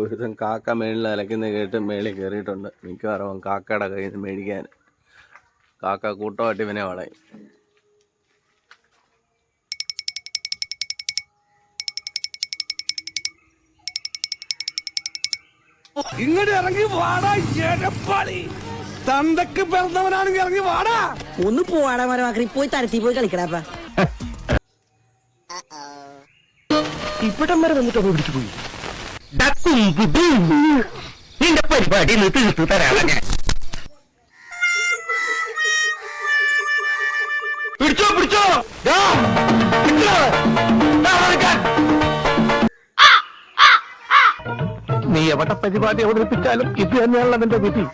ഒരുത്തൻ കാക്ക മേളിൽ അലക്കുന്ന കേട്ട് മേളിൽ കയറിയിട്ടുണ്ട്. മിക്കവാറും കാക്കയുടെ കയ്യിൽ നിന്ന് മേടിക്കാൻ. കാക്ക കൂട്ടമായിട്ട് ഇവനെ വളയും. ഇങ്ങോട്ട് ഇറങ്ങി വാടാ എടപ്പാളി. തന്തക്ക് പിറന്നവനാണെങ്കിൽ ഇറങ്ങി വാടാ. ഒന്ന് പോവാടാ മരമാക്കി പോയി തരത്തി പോയി കളിക്കടാപ്പ. ഇവിടം വരെ വന്നിട്ട് പിടിച്ചു പോയി. നിന്റെ പരിപാടി തീർത്തു തരാം. പിടിച്ചോ പിടിച്ചോ. നീ എവിടെ പരിപാടി അവതരിപ്പിച്ചാലും ഇത് തന്നെയാണല്ലോ നിന്റെ വിധി.